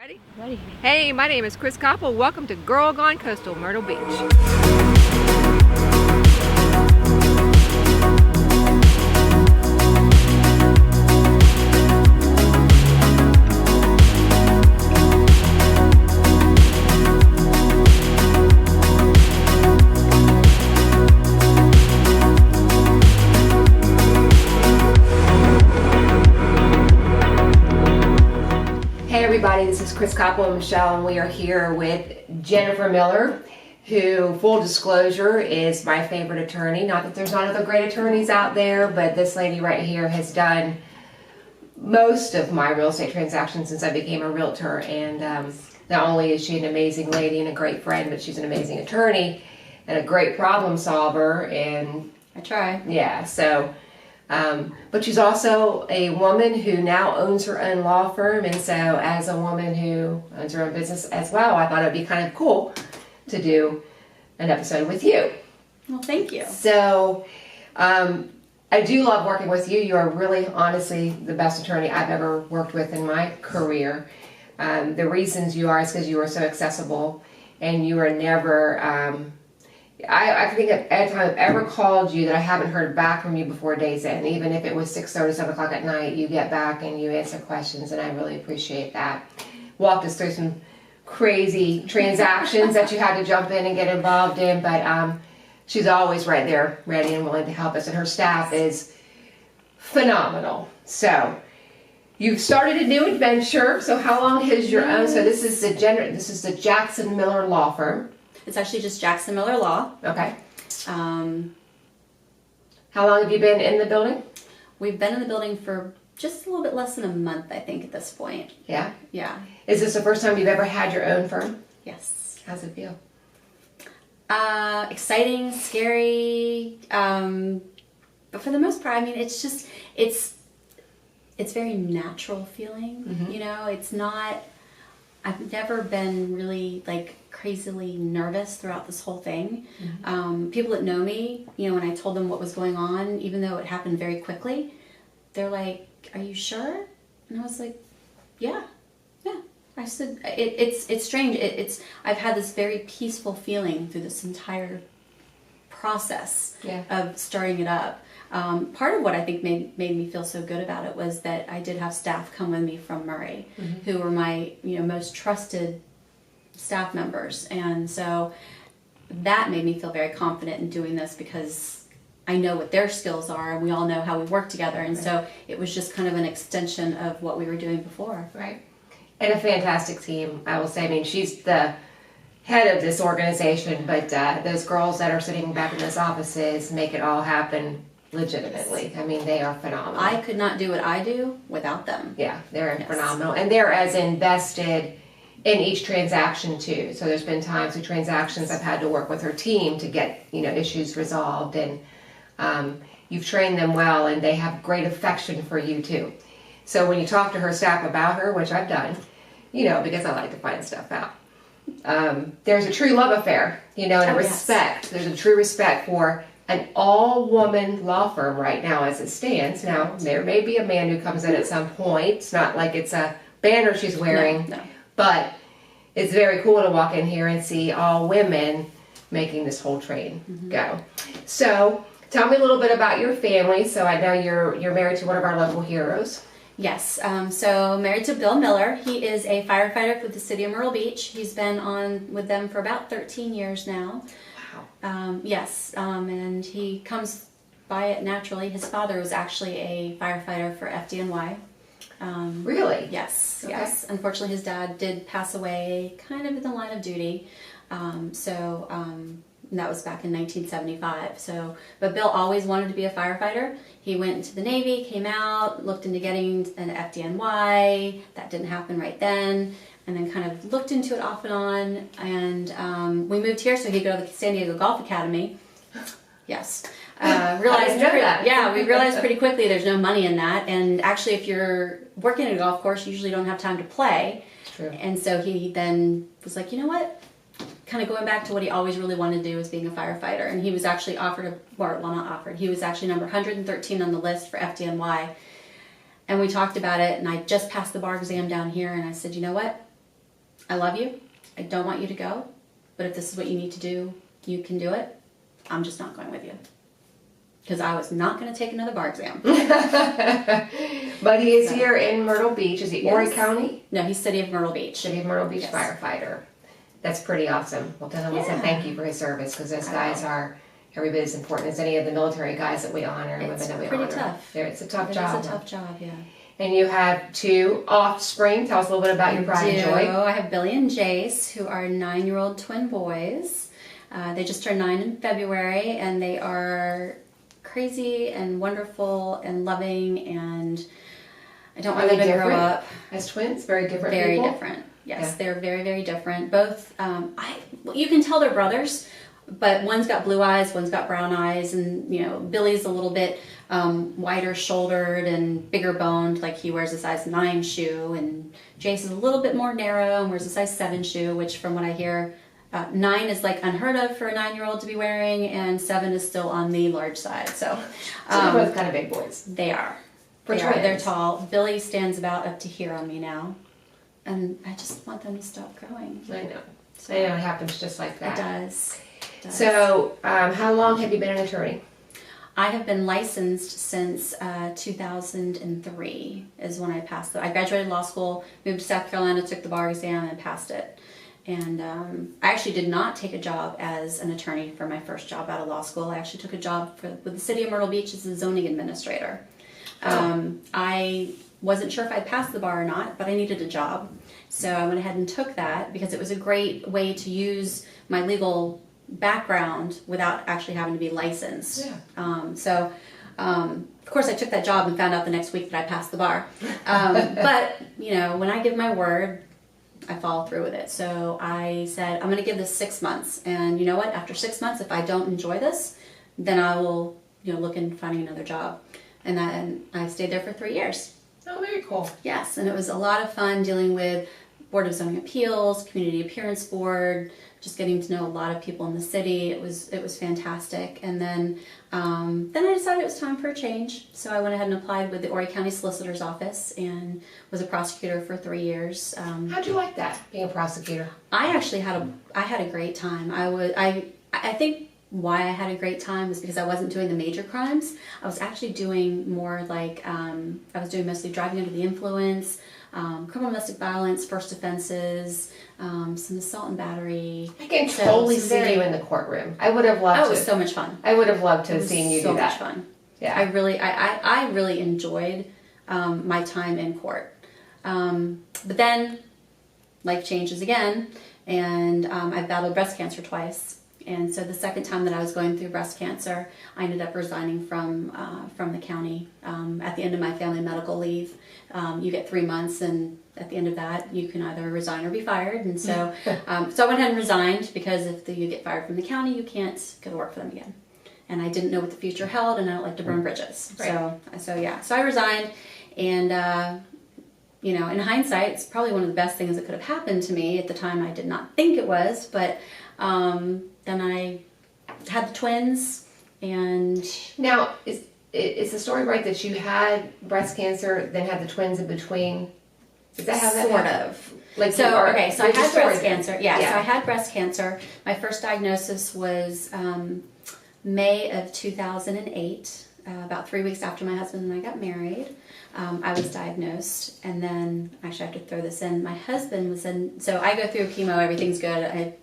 Ready? Ready. Hey, my name is Chris Koppel. Welcome to Girl Gone Coastal, Myrtle Beach. Hey everybody, this is Chris Koppel and Michelle, and we are here with Jennifer Miller, who, full disclosure, is my favorite attorney. Not that there's not other great attorneys out there, but this lady right here has done most of my real estate transactions since I became a realtor. And not only is she an amazing lady and a great friend, but she's an amazing attorney and a great problem solver. And I try. yeah, so but she's also a woman who now owns her own law firm, and so as a woman who owns her own business as well, I thought it would be kind of cool to do an episode with you. Well, thank you. So I do love working with you. You are really, honestly, the best attorney I've ever worked with in my career. The reasons you are is because you are so accessible, and you are never... I think at any time I've ever called you that I haven't heard back from you before days end. Even if it was 6:30, 7 o'clock at night, you get back and you answer questions, and I really appreciate that. Walked us through some crazy transactions that you had to jump in and get involved in, but she's always right there, ready and willing to help us, and her staff is phenomenal. So you've started a new adventure. So how long has your own? So this is the Jackson Miller Law Firm. It's actually just Jackson Miller Law. Okay. How long have you been in the building? We've been in the building for just a little bit less than a month, I think, at this point. Yeah? Yeah. Is this the first time you've ever had your own firm? Yes. How's it feel? Exciting, scary, but for the most part, I mean, it's just, it's very natural feeling, Mm-hmm. you know, it's not, I've never been really, like, crazily nervous throughout this whole thing. Mm-hmm. People that know me, you know, when I told them what was going on, even though it happened very quickly, they're like, "Are you sure?" And I was like, yeah. I said, it's strange. I've had this very peaceful feeling through this entire process of starting it up. Part of what I think made me feel so good about it was that I did have staff come with me from Murray, Mm-hmm. who were my most trusted staff members, and so that made me feel very confident in doing this because I know what their skills are, and we all know how we work together, and so it was just kind of an extension of what we were doing before. Right. And a fantastic team, I will say. I mean, she's the head of this organization, but those girls that are sitting back in those offices make it all happen legitimately. I mean, they are phenomenal. I could not do what I do without them. Yeah, they're phenomenal. And they're as invested in each transaction too. So there's been times with transactions I've had to work with her team to get, issues resolved, and you've trained them well, and they have great affection for you too. So when you talk to her staff about her, which I've done, because I like to find stuff out, there's a true love affair, and a respect. Yes. There's a true respect for an all-woman law firm right now as it stands. Now, there may be a man who comes in at some point. It's not like it's a banner she's wearing. No. But it's very cool to walk in here and see all women making this whole train go. So tell me a little bit about your family. So I know you're married to one of our local heroes. Yes, so married to Bill Miller. He is a firefighter with the city of Myrtle Beach. He's been on with them for about 13 years now. Wow. Yes, and he comes by it naturally. His father was actually a firefighter for FDNY. Really? Yes, Okay. yes. Unfortunately, his dad did pass away kind of in the line of duty. And that was back in 1975. But Bill always wanted to be a firefighter. He went into the Navy, came out, looked into getting an FDNY. That didn't happen right then. And then kind of looked into it off and on. And we moved here so he could go to the San Diego Golf Academy. Yes. We realized pretty quickly there's no money in that. And actually, if you're working at a golf course, you usually don't have time to play. True. And so he then was like, you know what? Kind of going back to what he always really wanted to do was being a firefighter. And he was actually he was actually number 113 on the list for FDNY. And we talked about it, and I just passed the bar exam down here, and I said, you know what? I love you. I don't want you to go. But if this is what you need to do, you can do it. I'm just not going with you. Because I was not going to take another bar exam. But he is here in Myrtle Beach. Is he Horry County? No, he's City of Myrtle Beach. City of Myrtle Beach firefighter. That's pretty awesome. Well, tell him say thank you for his service, because those guys are every bit as important as any of the military guys that we honor and women that we honor. It's pretty tough. It's a tough job. It's a tough job, yeah. And you have 2 offspring. Tell us a little bit about your pride and joy. I have Billy and Jace, who are 9-year-old twin boys. They just turned 9 in February, and they are crazy and wonderful and loving, and I don't want them to grow up. As twins? Very different Very people? different. Yes, they're very, very different. Both, you can tell they're brothers, but one's got blue eyes, one's got brown eyes, and Billy's a little bit wider shouldered and bigger boned, like he wears a size 9 shoe, and Jace is a little bit more narrow and wears a size 7 shoe, which from what I hear, 9 is like unheard of for a 9-year-old to be wearing, and 7 is still on the large side. So they're both kind of big boys. They are. For They're tall. Billy stands about up to here on me now, and I just want them to stop growing. I know. So, it happens just like that. It does. So, how long have you been an attorney? I have been licensed since 2003 is when I passed I graduated law school, moved to South Carolina, took the bar exam, and passed it. And I actually did not take a job as an attorney for my first job out of law school. I actually took a job with the City of Myrtle Beach as a zoning administrator. I wasn't sure if I'd passed the bar or not, but I needed a job. So I went ahead and took that because it was a great way to use my legal background without actually having to be licensed. Yeah. Of course, I took that job and found out the next week that I passed the bar. But, when I give my word, I follow through with it. So I said, I'm going to give this 6 months. And you know what? After 6 months, if I don't enjoy this, then I will, look into finding another job. And I stayed there for 3 years. Oh, very cool. Yes, and it was a lot of fun dealing with Board of Zoning Appeals, Community Appearance Board, just getting to know a lot of people in the city. It was fantastic. And then I decided it was time for a change. So I went ahead and applied with the Horry County Solicitor's Office and was a prosecutor for 3 years. How'd you like that, being a prosecutor? I actually had a great time. I think why I had a great time was because I wasn't doing the major crimes. I was actually doing more like I was doing mostly driving under the influence, criminal domestic violence, first offenses, some assault and battery. I can totally see you in the courtroom. I would have loved to. It was so much fun. I would have loved to have seen you do that. So much fun. Yeah. I really enjoyed my time in court. But then life changes again, and I battled breast cancer twice. And so the second time that I was going through breast cancer, I ended up resigning from the county at the end of my family medical leave. You get 3 months, and at the end of that, you can either resign or be fired. And so, so I went ahead and resigned because if you get fired from the county, you can't go to work for them again. And I didn't know what the future held, and I don't like to burn bridges. Right. So I resigned, and in hindsight, it's probably one of the best things that could have happened to me. At the time, I did not think it was, but then I had the twins, and now is the story right that you had breast cancer, then had the twins in between? Is that how that sort happened? of? Like So I had breast cancer. Yeah, Yeah. so I had breast cancer. My first diagnosis was May of 2008. About 3 weeks after my husband and I got married, I was diagnosed. And then, actually I have to throw this in, my husband was in, so I go through chemo, everything's good.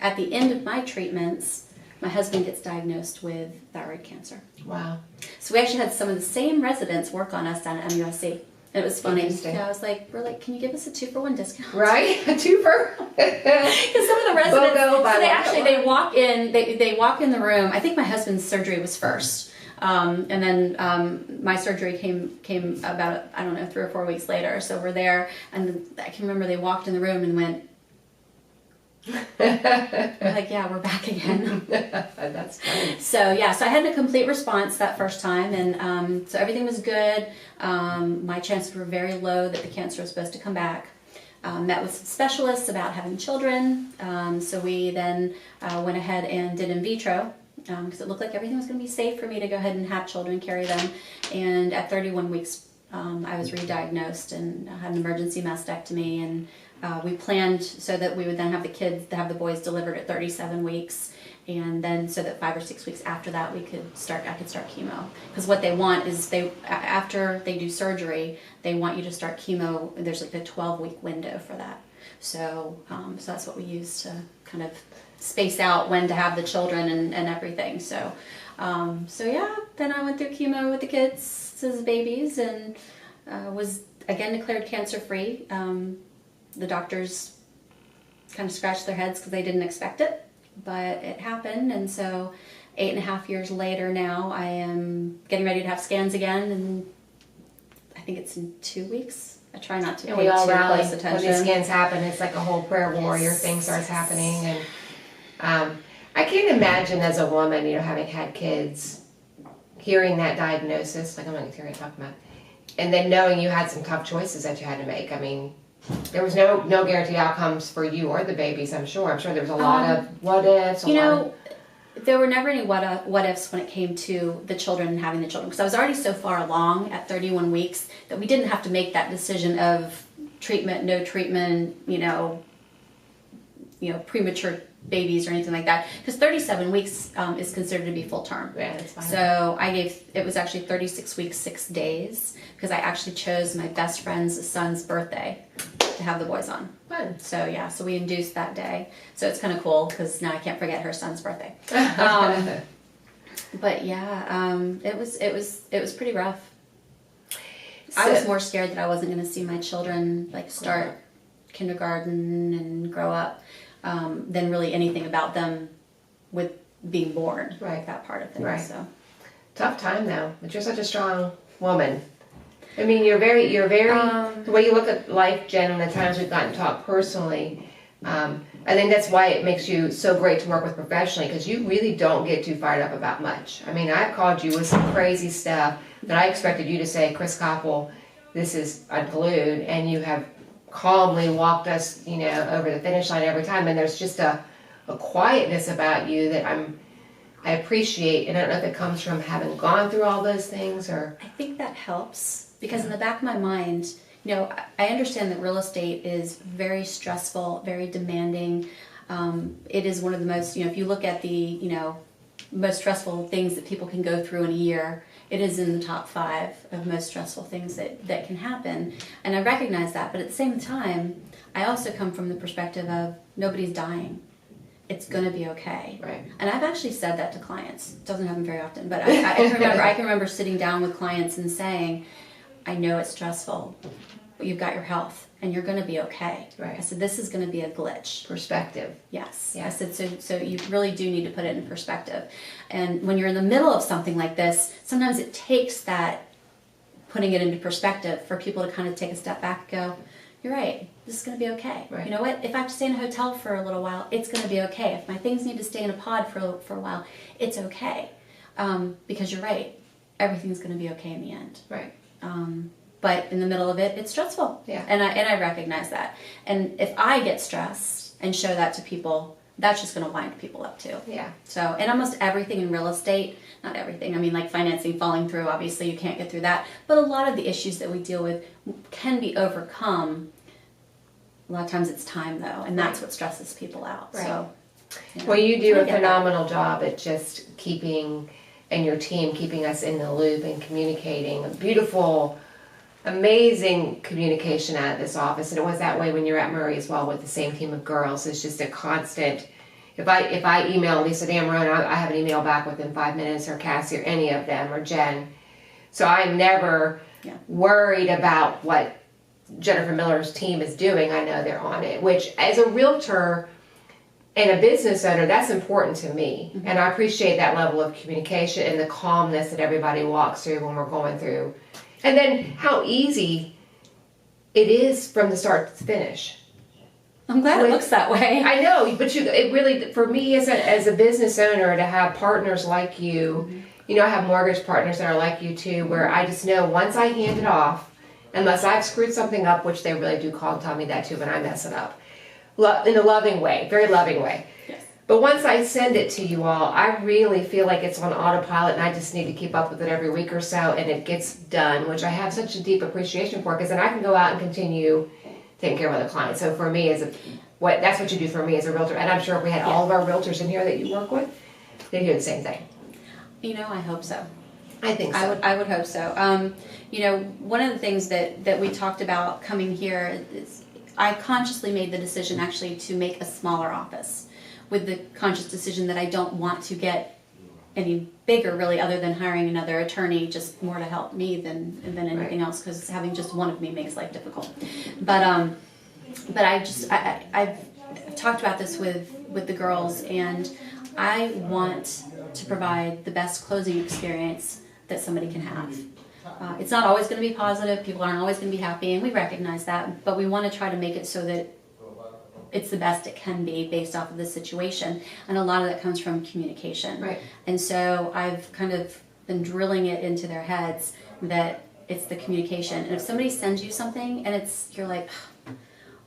At the end of my treatments, my husband gets diagnosed with thyroid cancer. Wow. So we actually had some of the same residents work on us down at MUSC. It was funny. Interesting. Yeah, we're like, can you give us a 2-for-1 discount? Right? A twofer? Because some of the residents, BOGO, buy one, they walk in, they walk in the room. I think my husband's surgery was first. And then my surgery came about, 3 or 4 weeks later. So we're there, and I can remember they walked in the room and went, we're like, yeah, we're back again. That's funny. So I had a complete response that first time, and so everything was good. My chances were very low that the cancer was supposed to come back. Met with some specialists about having children. So we then went ahead and did in vitro because it looked like everything was going to be safe for me to go ahead and have children, carry them. And at 31 weeks I was re-diagnosed and had an emergency mastectomy, and we planned so that we would then have the boys delivered at 37 weeks, and then so that 5 or 6 weeks after that I could start chemo. Because what they want is after they do surgery, they want you to start chemo. There's like a 12-week window for that. So that's what we use to kind of space out when to have the children and everything. So yeah, then I went through chemo with the kids as babies, and was again declared cancer-free. The doctors kind of scratched their heads because they didn't expect it, but it happened. And so 8.5 years later now, I am getting ready to have scans again, and I think it's in 2 weeks. I try not to pay too close attention. When these scans happen, it's like a whole prayer warrior thing starts happening. And I can't imagine as a woman, having had kids, hearing that diagnosis, like I'm not going to talk about, and then knowing you had some tough choices that you had to make. I mean, there was no guaranteed outcomes for you or the babies, I'm sure. I'm sure there was a lot of what ifs. There were never any what ifs when it came to the children and having the children, because I was already so far along at 31 weeks that we didn't have to make that decision of treatment, no treatment, premature babies or anything like that, because 37 weeks is considered to be full term. Yeah, that's fine. So it was actually 36 weeks 6 days, because I actually chose my best friend's son's birthday to have the boys on. Fun. So yeah, so we induced that day. So it's kind of cool because now I can't forget her son's birthday. But yeah, it was pretty rough. I was more scared that I wasn't going to see my children start kindergarten and grow up than really anything about them with being born. Right. That part of things. Right. So tough time though, but you're such a strong woman. I mean, you're very, the way you look at life, Jen, and the times we've gotten to talk personally, I think that's why it makes you so great to work with professionally, because you really don't get too fired up about much. I mean, I've called you with some crazy stuff that I expected you to say, Chris Koppel, this is unglued, and you have calmly walked us, over the finish line every time, and there's just a quietness about you that I appreciate, and I don't know if it comes from having gone through all those things or... I think that helps, because in the back of my mind, I understand that real estate is very stressful, very demanding. It is one of the most, if you look at the, most stressful things that people can go through in a year, it is in the top 5 of most stressful things that can happen. And I recognize that, but at the same time, I also come from the perspective of nobody's dying. It's going to be okay. Right. And I've actually said that to clients. It doesn't happen very often, but I can remember sitting down with clients and saying, I know it's stressful, but you've got your health and you're going to be okay. Right. I said, this is going to be a glitch. Perspective. Yes. Yeah. I said, so you really do need to put it in perspective. And when you're in the middle of something like this, sometimes it takes that putting it into perspective for people to kind of take a step back and go, you're right, this is going to be okay. Right. You know what? If I have to stay in a hotel for a little while, it's going to be okay. If my things need to stay in a pod for a while, it's okay. Because you're right, everything's going to be okay in the end. Right. But in the middle of it, it's stressful. Yeah. And I recognize that. And if I get stressed and show that to people, that's just going to wind people up too. Yeah. So, and almost everything in real estate, not everything, I mean, like financing falling through, obviously you can't get through that. But a lot of the issues that we deal with can be overcome. A lot of times it's time though, and that's what stresses people out. Right. So, Well, you do I a get phenomenal job at just keeping, and your team keeping us in the loop and communicating. A beautiful, amazing communication out of this office, and it was that way when you're at Murray as well with the same team of girls. It's just a constant. If I email Lisa Dameron, I have an email back within 5 minutes, or Cassie, or any of them, or Jen. So I'm never worried about what Jennifer Miller's team is doing. I know they're on it, which as a realtor and a business owner, that's important to me. Mm-hmm. And I appreciate that level of communication and the calmness that everybody walks through when we're going through. And then how easy it is from the start to finish. I'm glad it looks that way. I know, but it really, for me as a business owner, to have partners like you, I have mortgage partners that are like you too, where I just know once I hand it off, unless I've screwed something up, which they really do call and tell me that too when I mess it up, in a loving way, very loving way. Yes. But once I send it to you all, I really feel like it's on autopilot and I just need to keep up with it every week or so and it gets done, which I have such a deep appreciation for because then I can go out and continue taking care of other clients. So for me, that's what you do for me as a realtor. And I'm sure if we had all of our realtors in here that you work with, they'd do the same thing. You know, I hope so. I think so. I would hope so. You know, one of the things that we talked about coming here is I consciously made the decision actually to make a smaller office with the conscious decision that I don't want to get any bigger really other than hiring another attorney, just more to help me than anything else, because having just one of me makes life difficult. But I've talked about this with the girls, and I want to provide the best closing experience that somebody can have. It's not always going to be positive. People aren't always going to be happy, and we recognize that. But we want to try to make it so that it's the best it can be based off of the situation. And a lot of that comes from communication. Right. And so I've kind of been drilling it into their heads that it's the communication. And if somebody sends you something and you're like,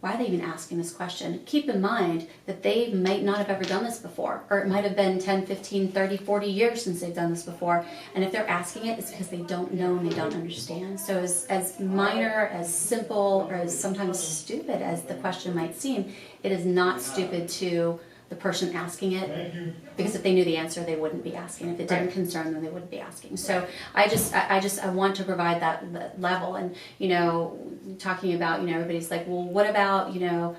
why are they even asking this question? Keep in mind that they might not have ever done this before, or it might have been 10, 15, 30, 40 years since they've done this before. And if they're asking it, it's because they don't know and they don't understand. So as minor, as simple, or as sometimes stupid as the question might seem, it is not stupid to the person asking it, because if they knew the answer, they wouldn't be asking. If it didn't concern them, they wouldn't be asking. So I want to provide that level. And, you know, talking about, you know, everybody's like, well, what about, you know,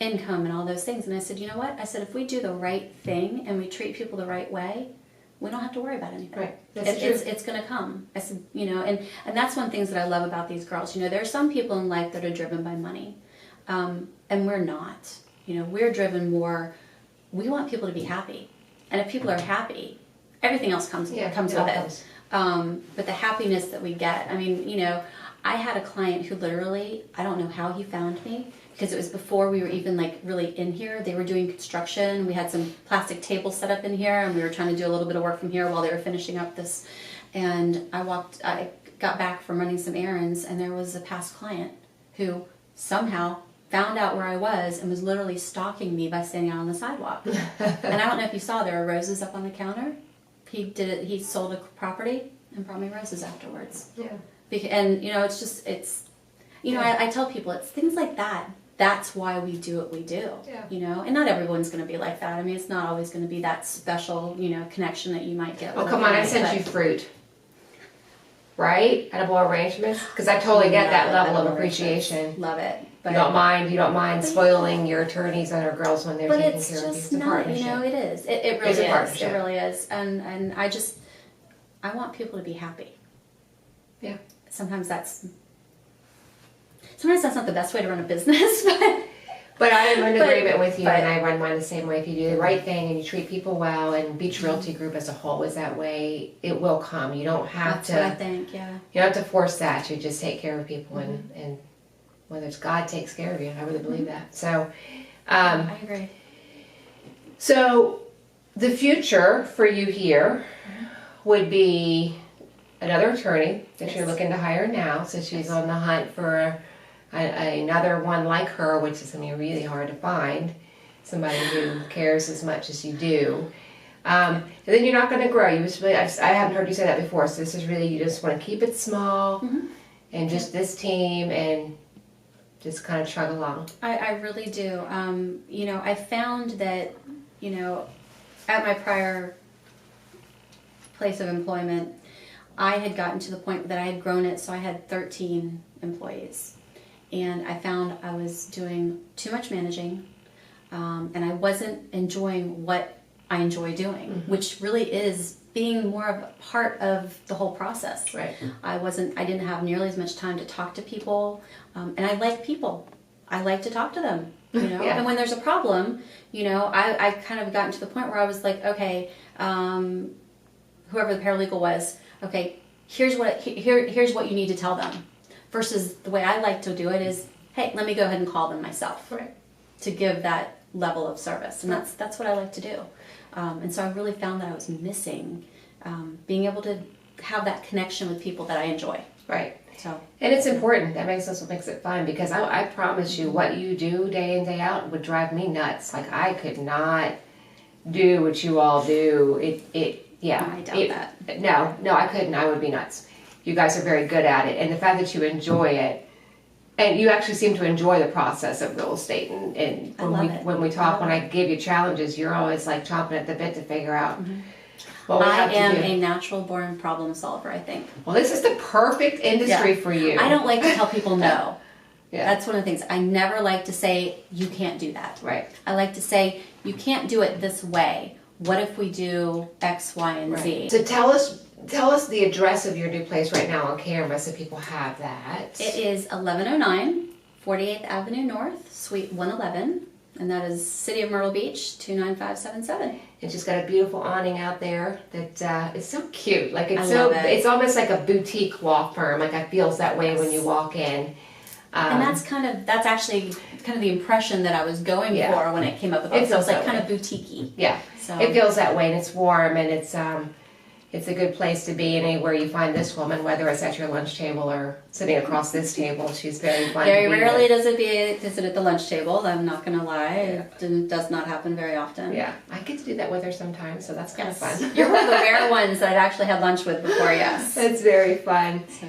income and all those things? And I said, you know what? I said, if we do the right thing and we treat people the right way, we don't have to worry about anything. Right. It's going to come. I said, you know, and that's one of the things that I love about these girls. You know, there are some people in life that are driven by money, and we're not. You know, we're driven more, we want people to be happy. And if people are happy, everything else comes with it. But the happiness that we get, I mean, you know, I had a client who literally, I don't know how he found me, because it was before we were even like really in here. They were doing construction. We had some plastic tables set up in here, and we were trying to do a little bit of work from here while they were finishing up this. And I got back from running some errands, and there was a past client who somehow found out where I was and was literally stalking me by standing out on the sidewalk. And I don't know if you saw, there are roses up on the counter. He sold a property and brought me roses afterwards. Yeah. And, you know, I tell people, it's things like that. That's why we do what we do. Yeah. You know, and not everyone's going to be like that. I mean, it's not always going to be that special, you know, connection that you might get. Oh, come on, I sent you fruit. Right? Edible arrangements? Because I totally get that level of appreciation. Love it. But you don't mind spoiling your attorneys and our girls when they're taking care of you. But it's just not, you know, it is. It really is. It really is. And I want people to be happy. Yeah. Sometimes that's not the best way to run a business, but I am in agreement with you, and I run mine the same way. If you do the right thing and you treat people well, and Beach Realty Group as a whole is that way, it will come. You don't have to. That's what I think. Yeah. You don't have to force that. You just take care of people, and whether it's God takes care of you. I really believe that. So, I agree. So, the future for you here would be another attorney that you're looking to hire now. So she's on the hunt for another one like her, which is going to be really hard to find. Somebody who cares as much as you do. And then you're not going to grow. I haven't heard you say that before. So this is really, you just want to keep it small and just this team and just kind of chug along. I really do. You know, I found that, you know, at my prior place of employment, I had gotten to the point that I had grown it, so I had 13 employees. And I found I was doing too much managing, and I wasn't enjoying what I enjoy doing, which really is being more of a part of the whole process. Right. I didn't have nearly as much time to talk to people, and I like people. I like to talk to them, you know. Yeah. And when there's a problem, you know, I kind of gotten to the point where I was like, okay, whoever the paralegal was, okay, here's what you need to tell them. Versus the way I like to do it is, hey, let me go ahead and call them myself, right, to give that level of service, and that's what I like to do. And so I really found that I was missing being able to have that connection with people that I enjoy. Right. So And it's important. That makes us what makes it fun, because I promise you, what you do day in, day out would drive me nuts. Like, I could not do what you all do. Yeah. I doubt that. No, I couldn't. I would be nuts. You guys are very good at it. And the fact that you enjoy it, and you actually seem to enjoy the process of real estate. And when we talk, when I give you challenges, you're always like chomping at the bit to figure out what we have to do. I am a natural born problem solver, I think. Well, this is the perfect industry for you. I don't like to tell people no. Yeah. That's one of the things. I never like to say, you can't do that. Right. I like to say, you can't do it this way. What if we do X, Y, and Z? So tell us the address of your new place right now on camera so people have that. It is 1109 48th Avenue North, Suite 111. And that is City of Myrtle Beach, 29577. It's just got a beautiful awning out there that it's so cute. Like, I love it. It's almost like a boutique law firm. Like, it feels that way when you walk in. And that's actually kind of the impression that I was going for when it came up with It it. So feels it's like that kind of boutique-y. Yeah. So It feels that way, and it's warm, and it's a good place to be. And anywhere you find this woman, whether it's at your lunch table or sitting across this table, she's very fun. very to be rarely with. does it at the lunch table. I'm not going to lie. It does not happen very often. Yeah, I get to do that with her sometimes, so that's kind of fun. You're one of the rare ones that I've actually had lunch with before, yes. It's very fun. So.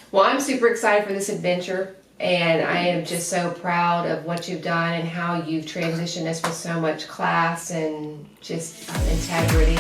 Well, I'm super excited for this adventure, and I am just so proud of what you've done and how you've transitioned this with so much class and just integrity.